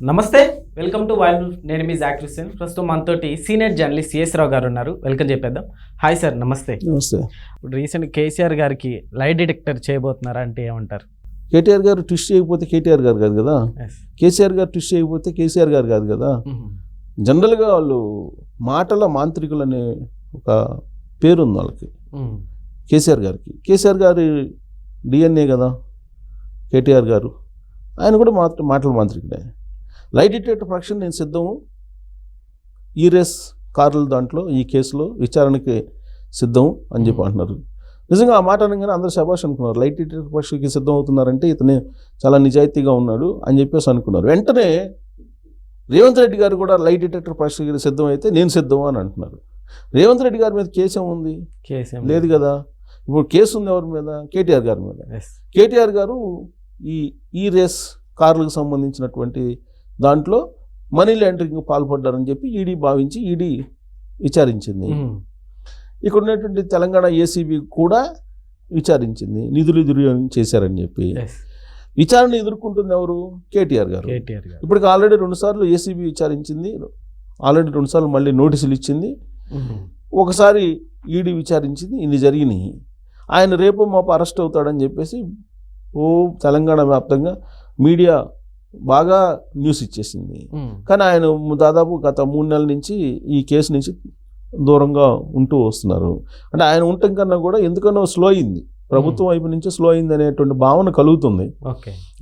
నమస్తే, welcome to wild. నేను మీ జాకిర్ హుస్సేన్. ప్రస్తుతం మనతోటి సీనియర్ జర్నలిస్ట్ సిఎస్ రావు గారు ఉన్నారు. వెల్కమ్ చెప్పేద్దాం. హాయ్ సార్, నమస్తే. నమస్తే. ఇప్పుడు రీసెంట్ కేసీఆర్ గారికి లై డిటెక్టర్ చేయబోతున్నారా అంటే ఏమంటారు? కేటీఆర్ గారు ట్విస్ట్ చేయకపోతే కేటీఆర్ గారు కాదు కదా, కేసీఆర్ గారు ట్విస్ట్ చేయకపోతే కేసీఆర్ గారు కాదు కదా. జనరల్గా వాళ్ళు మాటల మాంత్రికులు అనే ఒక పేరు ఉంది వాళ్ళకి. కేసీఆర్ గారికి, కేసీఆర్ గారి డిఎన్ఏ కదా కేటీఆర్ గారు, ఆయన కూడా మాటల మాంత్రికుడే. లైట్ డిటెక్టర్ పరీక్ష నేను సిద్ధము, ఈ రేస్ కార్ల దాంట్లో ఈ కేసులో విచారణకి సిద్ధం అని చెప్పి అంటున్నారు. నిజంగా ఆ మాట అనగానే అందరూ శబాష్ అనుకున్నారు. లైట్ డిటెక్టర్ పరీక్షకి సిద్ధం అవుతున్నారంటే ఇతనే చాలా నిజాయితీగా ఉన్నాడు అని చెప్పేసి అనుకున్నారు. వెంటనే రేవంత్ రెడ్డి గారు కూడా లైట్ డిటెక్టర్ పరీక్షకి సిద్ధం అయితే నేను సిద్ధం అని అంటున్నారు. రేవంత్ రెడ్డి గారి మీద కేసు ఏముంది? లేదు కదా. ఇప్పుడు కేసు ఉంది ఎవరి మీద? కేటీఆర్ గారి మీద. కేటీఆర్ గారు ఈ రేస్ కార్లకు సంబంధించినటువంటి దాంట్లో మనీ లాండరింగ్ పాల్పడ్డారని చెప్పి ఈడీ భావించి ఈడీ విచారించింది. ఇక్కడ ఉన్నటువంటి తెలంగాణ ఏసీబీ కూడా విచారించింది, నిధులు దుర్వినియోగం చేశారని చెప్పి. విచారణ ఎదుర్కొంటుంది ఎవరు? కేటీఆర్ గారు. ఇప్పటికి ఆల్రెడీ 2 సార్లు ఏసీబీ విచారించింది, ఆల్రెడీ 2 సార్లు మళ్ళీ నోటీసులు ఇచ్చింది, ఒకసారి ఈడీ విచారించింది. ఇన్ని జరిగినాయి. ఆయన రేపు మాపు అరెస్ట్ అవుతాడని చెప్పేసి తెలంగాణ వ్యాప్తంగా మీడియా బాగా న్యూస్ ఇచ్చేసింది. కానీ ఆయన దాదాపు గత 3 నెలల నుంచి ఈ కేసు నుంచి దూరంగా ఉంటూ వస్తున్నారు. అంటే ఆయన ఉండటం కన్నా కూడా ఎందుకన్నా స్లో అయింది, ప్రభుత్వం వైపు నుంచి స్లో అయింది అనేటువంటి భావన కలుగుతుంది.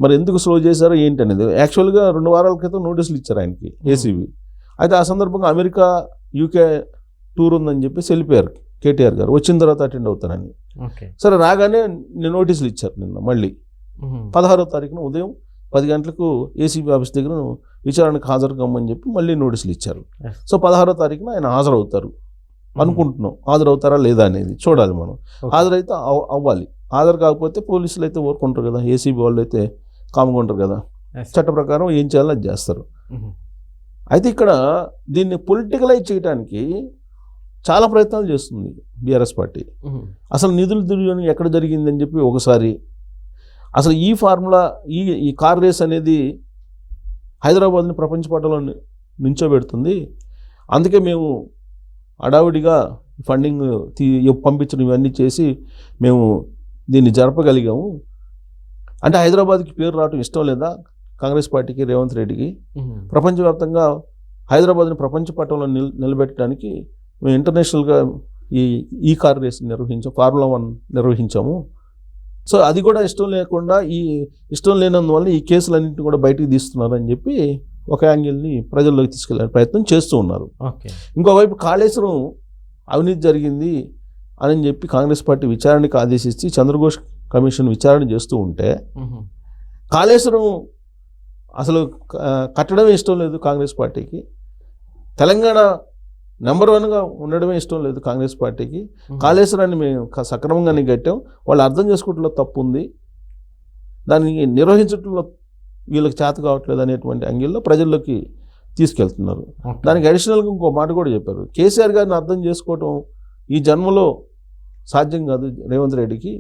మరి ఎందుకు స్లో చేశారో ఏంటి అనేది. యాక్చువల్గా 2 వారాల క్రితం నోటీసులు ఇచ్చారు ఆయనకి ఏసీబీ. అయితే ఆ సందర్భంగా అమెరికా యూకే టూర్ ఉందని చెప్పేసి వెళ్ళిపోయారు కేటీఆర్ గారు. వచ్చిన తర్వాత అటెండ్ అవుతారని. సరే, రాగానే నోటీసులు ఇచ్చారు. నిన్న మళ్ళీ 16వ తారీఖున ఉదయం 10 గంటలకు ఏసీబీ ఆఫీస్ దగ్గర విచారణకు హాజరు కమ్మని చెప్పి మళ్ళీ నోటీసులు ఇచ్చారు. సో 16వ తారీఖున ఆయన హాజరవుతారు అనుకుంటున్నాం. హాజరవుతారా లేదా అనేది చూడాలి మనం. హాజరైతే అవ్వాలి. హాజరు కాకపోతే పోలీసులు అయితే ఊరుకుంటారు కదా, ఏసీబీ వాళ్ళు అయితే కామ్గా ఉంటారు కదా, చట్ట ప్రకారం ఏం చేయాలో అది చేస్తారు. అయితే ఇక్కడ దీన్ని పొలిటికలైజ్ చేయడానికి చాలా ప్రయత్నాలు చేస్తుంది బీఆర్ఎస్ పార్టీ. అసలు నిధుల దుర్వినియోగం ఎక్కడ జరిగిందని చెప్పి ఒకసారి, అసలు ఈ ఫార్ములా ఈ కార్ రేస్ అనేది హైదరాబాద్ని ప్రపంచ పటంలో నించోబెడుతుంది, అందుకే మేము అడావిడిగా ఫండింగ్ పంపించడం ఇవన్నీ చేసి మేము దీన్ని జరపగలిగాము అంటే హైదరాబాద్కి పేరు రావడం ఇష్టం లేదా కాంగ్రెస్ పార్టీకి, రేవంత్ రెడ్డికి? ప్రపంచవ్యాప్తంగా హైదరాబాద్ని ప్రపంచ పటంలో నిలబెట్టడానికి మేము ఇంటర్నేషనల్గా ఈ కార్ రేస్ నిర్వహించాం, ఫార్ములా 1 నిర్వహించాము. సో అది కూడా ఇష్టం లేకుండా, ఈ ఇష్టం లేనందువల్ల ఈ కేసులన్నింటినీ కూడా బయటికి తీస్తున్నారని చెప్పి ఒక యాంగిల్ని ప్రజల్లోకి తీసుకెళ్ళే ప్రయత్నం చేస్తూ ఉన్నారు. ఇంకోవైపు కాళేశ్వరం అవినీతి జరిగింది అని చెప్పి కాంగ్రెస్ పార్టీ విచారణకు ఆదేశించి చంద్రఘోష్ కమిషన్ విచారణ చేస్తూ ఉంటే, కాళేశ్వరం అసలు కట్టడమే ఇష్టం లేదు కాంగ్రెస్ పార్టీకి, తెలంగాణ నెంబర్ 1గా ఉండడమే ఇష్టం లేదు కాంగ్రెస్ పార్టీకి. కాళేశ్వరాన్ని మేము సక్రమంగానే కట్టాం, వాళ్ళు అర్థం చేసుకోవడంలో తప్పు ఉంది, దాన్ని నిర్వహించడంలో వీళ్ళకి చేత కావట్లేదు అనేటువంటి యాంగిల్లో ప్రజల్లోకి తీసుకెళ్తున్నారు. దానికి అడిషనల్గా ఇంకో మాట కూడా చెప్పారు. కేసీఆర్ గారిని అర్థం చేసుకోవటం ఈ జన్మలో సాధ్యం కాదు రేవంత్ రెడ్డికి,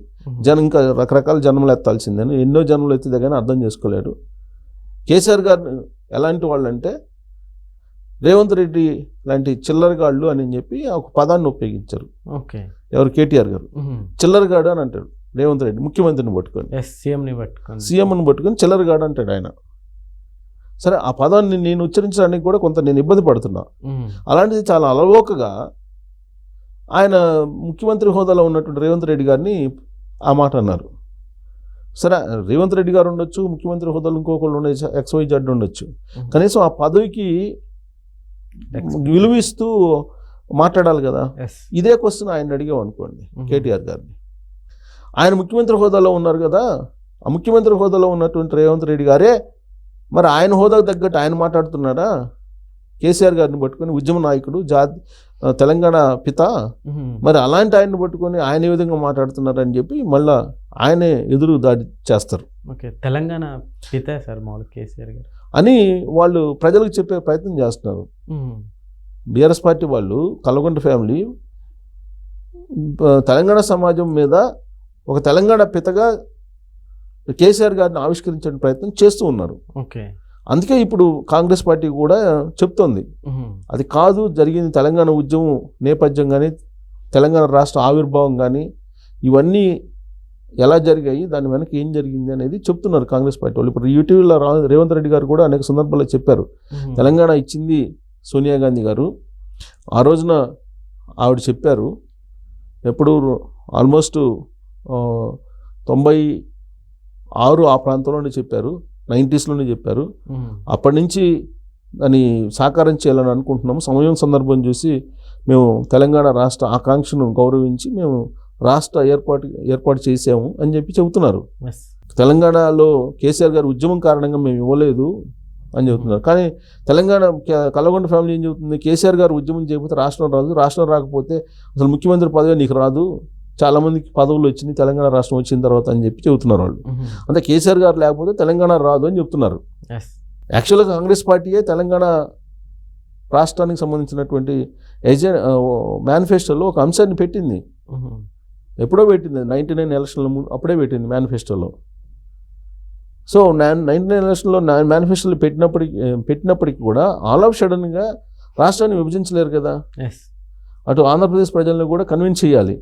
ఇంకా రకరకాల జన్మలు ఎత్తాల్సిందని, ఎన్నో జన్మలు ఎత్తితే కానీ అర్థం చేసుకోలేడు. కేసీఆర్ గారు ఎలాంటి వాళ్ళు అంటే రేవంత్ రెడ్డి లాంటి చిల్లరగాళ్ళు అని చెప్పి ఒక పదాన్ని ఉపయోగించారు. ఎవరు? కేటీఆర్ గారు. చిల్లరగాడు అని అంటాడు రేవంత్ రెడ్డి, ముఖ్యమంత్రిని పట్టుకొని, సీఎంని పట్టుకొని చిల్లరగాడు అంటాడు ఆయన. సరే, ఆ పదాన్ని నేను ఉచ్చరించడానికి కూడా కొంత నేను ఇబ్బంది పడుతున్నా. అలాంటిది చాలా అలవోకగా ఆయన ముఖ్యమంత్రి హోదాలో ఉన్నటువంటి రేవంత్ రెడ్డి గారిని ఆ మాట అన్నారు. సరే, రేవంత్ రెడ్డి గారు ఉండొచ్చు, ముఖ్యమంత్రి హోదాలో ఇంకొకళ్ళు ఉండొచ్చు, XYZ ఉండొచ్చు, కనీసం ఆ పదవికి విలువిస్తూ మాట్లాడాలి కదా. ఇదే క్వశ్చన్ ఆయన అడిగాం అనుకోండి కేటీఆర్ గారిని. ఆయన ముఖ్యమంత్రి హోదాలో ఉన్నారు కదా, ఆ ముఖ్యమంత్రి హోదాలో ఉన్నటువంటి రేవంత్ రెడ్డి గారే మరి ఆయన హోదాకు తగ్గట్టు ఆయన మాట్లాడుతున్నారా? కేసీఆర్ గారిని పట్టుకొని ఉద్యమ నాయకుడు, తెలంగాణ పిత, మరి అలాంటి ఆయన్ని పట్టుకొని ఆయన ఏ విధంగా మాట్లాడుతున్నారని చెప్పి మళ్ళా ఆయనే ఎదురు దాడి చేస్తారు. తెలంగాణ పిత సార్ మామూలు కేసీఆర్ గారు అని వాళ్ళు ప్రజలకు చెప్పే ప్రయత్నం చేస్తున్నారు. బీఆర్ఎస్ పార్టీ వాళ్ళు, కల్వకుంట్ల ఫ్యామిలీ తెలంగాణ సమాజం మీద ఒక తెలంగాణ పితగా కేసీఆర్ గారిని ఆవిష్కరించే ప్రయత్నం చేస్తూ ఉన్నారు. అందుకే ఇప్పుడు కాంగ్రెస్ పార్టీ కూడా చెప్తోంది అది కాదు, జరిగింది తెలంగాణ ఉద్యమం నేపథ్యం కానీ తెలంగాణ రాష్ట్ర ఆవిర్భావం కానీ ఇవన్నీ ఎలా జరిగాయి, దాని వెనక ఏం జరిగింది అనేది చెప్తున్నారు కాంగ్రెస్ పార్టీ వాళ్ళు. ఇప్పుడు యూటీవీలో రేవంత్ రెడ్డి గారు కూడా అనేక సందర్భాల్లో చెప్పారు, తెలంగాణ ఇచ్చింది సోనియా గాంధీ గారు. ఆ రోజున ఆవిడ చెప్పారు, ఎప్పుడు ఆల్మోస్ట్ 96 ఆ ప్రాంతంలోనే చెప్పారు, 90స్లోనే చెప్పారు. అప్పటి నుంచి దాన్ని సాకారం చేయాలని అనుకుంటున్నాము. సమయం సందర్భం చూసి మేము తెలంగాణ రాష్ట్ర ఆకాంక్షను గౌరవించి మేము రాష్ట్ర ఏర్పాటు చేసాము అని చెప్పి చెబుతున్నారు. తెలంగాణలో కేసీఆర్ గారు ఉద్యమం కారణంగా మేము ఇవ్వలేదు అని చెబుతున్నారు. కానీ తెలంగాణ కల్లగొండ ఫ్యామిలీ ఏం చెబుతుంది, కేసీఆర్ గారు ఉద్యమం చేయకపోతే రాష్ట్రం రాదు, రాష్ట్రం రాకపోతే అసలు ముఖ్యమంత్రి పదవి నీకు రాదు, చాలామందికి పదవులు వచ్చినాయి తెలంగాణ రాష్ట్రం వచ్చిన తర్వాత అని చెప్పి చెబుతున్నారు వాళ్ళు. అంటే కేసీఆర్ గారు లేకపోతే తెలంగాణ రాదు అని చెప్తున్నారు. యాక్చువల్గా కాంగ్రెస్ పార్టీయే తెలంగాణ రాష్ట్రానికి సంబంధించినటువంటి మేనిఫెస్టోలో ఒక అంశాన్ని పెట్టింది. ఎప్పుడో పెట్టింది, 99 ఎలక్షన్ల ముందు అప్పుడే పెట్టింది మేనిఫెస్టోలో. సో 99 ఎలక్షన్లో మేనిఫెస్టోలో పెట్టినప్పటికీ కూడా ఆల్ ఆఫ్ సడన్గా రాష్ట్రాన్ని విభజించలేరు కదా, అటు ఆంధ్రప్రదేశ్ ప్రజలను కూడా కన్విన్స్ చేయాలి.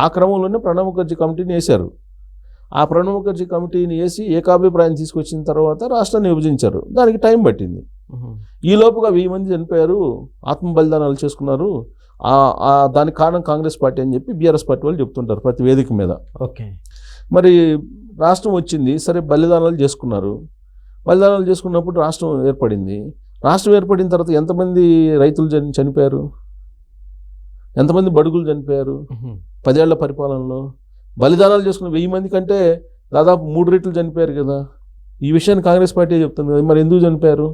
ఆ క్రమంలోనే ప్రణబ్ ముఖర్జీ కమిటీని వేశారు. ఆ ప్రణబ్ ముఖర్జీ కమిటీని వేసి ఏకాభిప్రాయం తీసుకొచ్చిన తర్వాత రాష్ట్రాన్ని విభజించారు. దానికి టైం పట్టింది. ఈ లోపుగా 1000 మంది చనిపోయారు, ఆత్మ బలిదానాలు చేసుకున్నారు. దానికి కారణం కాంగ్రెస్ పార్టీ అని చెప్పి బీఆర్ఎస్ పార్టీ వాళ్ళు చెప్తుంటారు ప్రతి వేదిక మీద. ఓకే, మరి రాష్ట్రం వచ్చింది, సరే బలిదానాలు చేసుకున్నారు. బలిదానాలు చేసుకున్నప్పుడు రాష్ట్రం ఏర్పడింది. రాష్ట్రం ఏర్పడిన తర్వాత ఎంతమంది రైతులు చనిపోయారు, ఎంతమంది బడుగులు చనిపోయారు 10 ఏళ్ల పరిపాలనలో. బలిదానాలు చేసుకున్న 1000 మంది కంటే దాదాపు 3 రెట్లు చనిపోయారు కదా. ఈ విషయాన్ని కాంగ్రెస్ పార్టీ చెప్తుంది కదా. మరి ఎందుకు చనిపోయారు?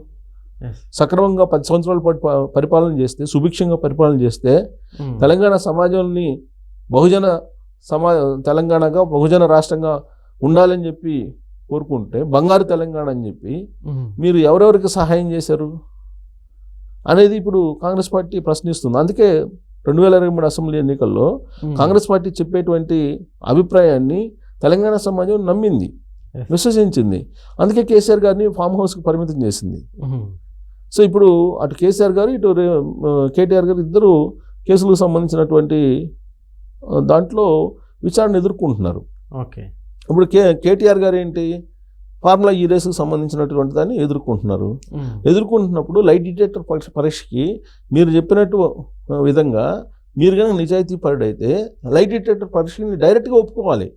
సక్రమంగా 10 సంవత్సరాల పాటు పరిపాలన చేస్తే, సుభిక్షంగా పరిపాలన చేస్తే తెలంగాణ సమాజాన్ని తెలంగాణగా బహుజన రాష్ట్రంగా ఉండాలని చెప్పి కోరుకుంటే, బంగారు తెలంగాణ అని చెప్పి మీరు ఎవరెవరికి సహాయం చేశారు అనేది ఇప్పుడు కాంగ్రెస్ పార్టీ ప్రశ్నిస్తుంది. అందుకే 2023 అసెంబ్లీ ఎన్నికల్లో కాంగ్రెస్ పార్టీ చెప్పేటువంటి అభిప్రాయాన్ని తెలంగాణ సమాజం నమ్మింది, విశ్వసించింది. అందుకే కేసీఆర్ గారిని ఫామ్ హౌస్కి పరిమితం చేసింది. సో ఇప్పుడు అటు కేసీఆర్ గారు ఇటు కేటీఆర్ గారు ఇద్దరు కేసులకు సంబంధించినటువంటి దాంట్లో విచారణ ఎదుర్కొంటున్నారు. ఓకే, ఇప్పుడు కేటీఆర్ గారు ఏంటి, ఫార్ములా ఈ రేసుకు సంబంధించినటువంటి దాన్ని ఎదుర్కొంటున్నప్పుడు లైట్ డిటెక్టర్ పరీక్షకి మీరు చెప్పినట్టు విధంగా మీరు కనుక నిజాయితీ పరుడైతే లైట్ డిటెక్టర్ పరీక్షని డైరెక్ట్గా ఒప్పుకోవాలి.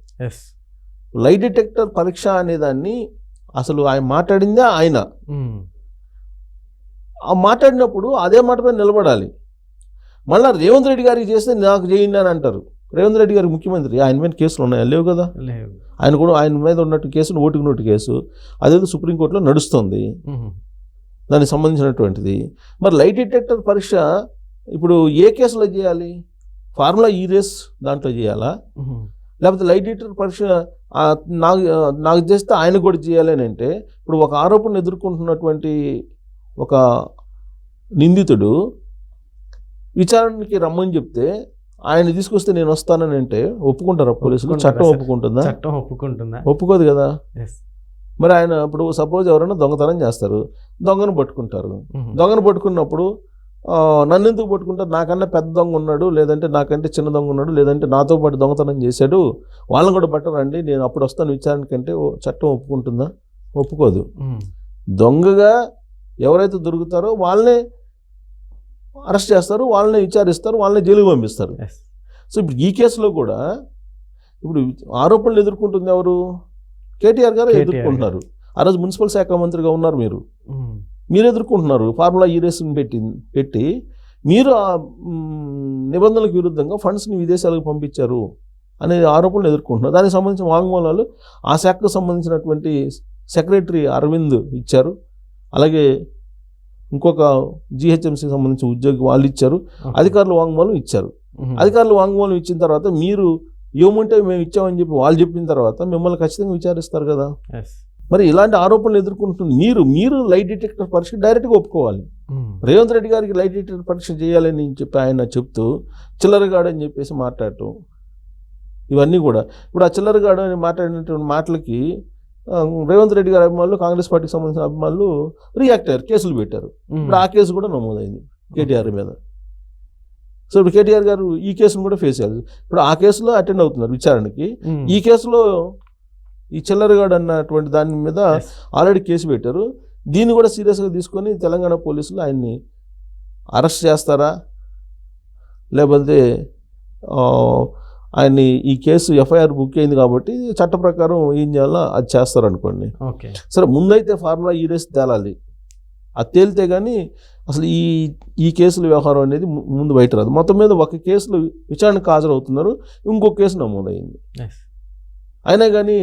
లైట్ డిటెక్టర్ పరీక్ష అనేదాన్ని అసలు ఆయన మాట్లాడిందే ఆయన. ఆ మాట్లాడినప్పుడు అదే మాటపై నిలబడాలి. మళ్ళీ రేవంత్ రెడ్డి గారికి చేస్తే నాకు చేయండి అని అంటారు. రేవంత్ రెడ్డి గారికి ముఖ్యమంత్రి, ఆయన మీద కేసులు ఉన్నాయా? లేవు కదా. ఆయన మీద ఉన్నట్టు కేసులు ఓటుకు నోటు కేసు అదేదో సుప్రీంకోర్టులో నడుస్తుంది, దానికి సంబంధించినటువంటిది. మరి లైట్ డిటెక్టర్ పరీక్ష ఇప్పుడు ఏ కేసులో చేయాలి? ఫార్ములా ఈ రేస్ దాంట్లో చేయాలా, లేకపోతే లైట్ డిటెక్టర్ పరీక్ష నాకు చేస్తే ఆయన కూడా చేయాలి అని అంటే, ఇప్పుడు ఒక ఆరోపణ ఎదుర్కొంటున్నటువంటి ఒక నిందితుడు విచారణకి రమ్మని చెప్తే ఆయన తీసుకొస్తే నేను వస్తానని అంటే ఒప్పుకుంటారా పోలీసులు? చట్టం ఒప్పుకుంటుందా? చట్టం ఒప్పుకుంటుందా? ఒప్పుకోదు కదా. మరి ఆయన ఇప్పుడు సపోజ్ ఎవరైనా దొంగతనం చేస్తారు, దొంగను పట్టుకుంటారు. దొంగను పట్టుకున్నప్పుడు నన్ను ఎందుకు పట్టుకుంటారు? నాకన్నా పెద్ద దొంగ ఉన్నాడు, లేదంటే నాకంటే చిన్న దొంగ ఉన్నాడు, లేదంటే నాతో పాటు దొంగతనం చేశాడు, వాళ్ళని కూడా పట్టరండి, నేను అప్పుడు వస్తాను విచారణకంటే చట్టం ఒప్పుకుంటుందా? ఒప్పుకోదు. దొంగగా ఎవరైతే దొరుకుతారో వాళ్ళనే అరెస్ట్ చేస్తారు, వాళ్ళనే విచారిస్తారు, వాళ్ళనే జైలుకి పంపిస్తారు. సో ఇప్పుడు ఈ కేసులో కూడా ఇప్పుడు ఆరోపణలు ఎదుర్కొంటుంది ఎవరు? కేటీఆర్ గారు ఎదుర్కొంటున్నారు. ఆ రోజు మున్సిపల్ శాఖ మంత్రిగా ఉన్నారు మీరు ఎదుర్కొంటున్నారు. ఫార్ములా ఈ రేసుని పెట్టి మీరు ఆ నిబంధనలకు విరుద్ధంగా ఫండ్స్ని విదేశాలకు పంపించారు అనే ఆరోపణలు ఎదుర్కొంటున్నారు. దానికి సంబంధించిన వాంగ్మూలాలు ఆ శాఖకు సంబంధించినటువంటి సెక్రటరీ అరవింద్ ఇచ్చారు. అలాగే ఇంకొక జిహెచ్ఎంసీకి సంబంధించిన ఉద్యోగి వాళ్ళు ఇచ్చారు. అధికారులు వాంగ్మూలం ఇచ్చారు. అధికారులు వాంగ్మూలం ఇచ్చిన తర్వాత మీరు ఏముంటే మేము ఇచ్చామని చెప్పి వాళ్ళు చెప్పిన తర్వాత మిమ్మల్ని ఖచ్చితంగా విచారిస్తారు కదా. మరి ఇలాంటి ఆరోపణలు ఎదుర్కొంటుంది మీరు లైట్ డిటెక్టర్ పరీక్ష డైరెక్ట్గా ఒప్పుకోవాలి. రేవంత్ రెడ్డి గారికి లైట్ డిటెక్టర్ పరీక్ష చేయాలని చెప్పి ఆయన చెప్తూ చిల్లరగాడని చెప్పేసి మాట్లాడటం, ఇవన్నీ కూడా ఇప్పుడు ఆ చిల్లరగాడు అని మాట్లాడినటువంటి మాటలకి రేవంత్ రెడ్డి గారి అభిమానులు, కాంగ్రెస్ పార్టీకి సంబంధించిన అభిమానులు రియాక్ట్ అయ్యారు, కేసులు పెట్టారు. ఇప్పుడు ఆ కేసు కూడా నమోదైంది కేటీఆర్ మీద. సో ఇప్పుడు కేటీఆర్ గారు ఈ కేసును కూడా ఫేస్ చేయాలి. ఇప్పుడు ఆ కేసులో అటెండ్ అవుతున్నారు విచారణకి. ఈ కేసులో ఈ చిల్లరగాడు అన్నటువంటి దాని మీద ఆల్రెడీ కేసు పెట్టారు. దీన్ని కూడా సీరియస్గా తీసుకొని తెలంగాణ పోలీసులు ఆయన్ని అరెస్ట్ చేస్తారా, లేకపోతే ఆయన్ని ఈ కేసు ఎఫ్ఐఆర్ బుక్ అయింది కాబట్టి చట్ట ప్రకారం ఏం చేయాలో అది చేస్తారనుకోండి. సరే, ముందైతే ఫార్ములా ఈడేసి తేలాలి. అది తేలితే కానీ అసలు ఈ కేసుల వ్యవహారం అనేది ముందు బయట రాదు. మొత్తం మీద ఒక కేసులో విచారణకు హాజరవుతున్నారు, ఇంకొక కేసు నమోదైంది. అయినా కానీ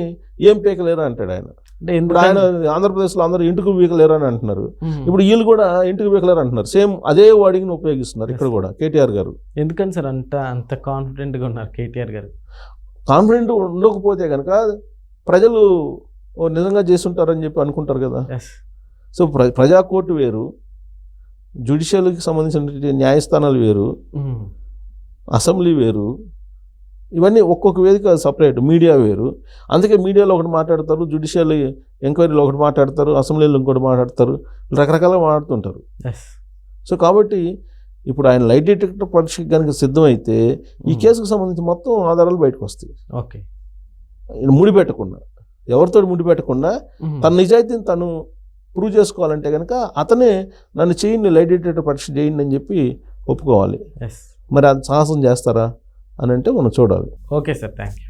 ఏం పీకలేరా అంటాడు ఆయన. ఇప్పుడు ఆయన ఆంధ్రప్రదేశ్లో అందరూ ఇంటికి పీకలేరు అని అంటున్నారు. ఇప్పుడు వీళ్ళు కూడా ఇంటికి పీకలేరు అంటున్నారు. సేమ్ అదే వర్డింగ్ని ఉపయోగిస్తున్నారు ఇక్కడ కూడా కేటీఆర్ గారు. ఎందుకని సార్ అంత కాన్ఫిడెంట్గా ఉన్నారు కేటీఆర్ గారు? కాన్ఫిడెంట్ ఉండకపోతే కనుక ప్రజలు నిజంగా చేస్తుంటారని చెప్పి అనుకుంటారు కదా. సో ప్రజా కోర్టు వేరు, జ్యుడిషియల్కి సంబంధించిన న్యాయస్థానాలు వేరు, అసెంబ్లీ వేరు, ఇవన్నీ ఒక్కొక్క వేదిక సపరేట్, మీడియా వేరు. అందుకే మీడియాలో ఒకటి మాట్లాడతారు, జ్యుడిషియల్ ఎంక్వైరీలో ఒకటి మాట్లాడతారు, అసెంబ్లీలో ఇంకోటి మాట్లాడతారు, రకరకాలుగా మాట్లాడుతుంటారు. సో కాబట్టి ఇప్పుడు ఆయన లైట్ డిటెక్టర్ పరీక్షకి కనుక సిద్ధమైతే ఈ కేసుకు సంబంధించి మొత్తం ఆధారాలు బయటకు వస్తాయి. ఓకే, ముడిపెట్టకుండా, ఎవరితో ముడిపెట్టకుండా తన నిజాయితీని తను ప్రూవ్ చేసుకోవాలంటే కనుక అతనే నన్ను చేయండి, లైట్ డిటెక్టర్ పరీక్ష చేయండి అని చెప్పి ఒప్పుకోవాలి. మరి అది సాహసం చేస్తారా అని అంటే మనం చూడాలి. Okay sir, thank you.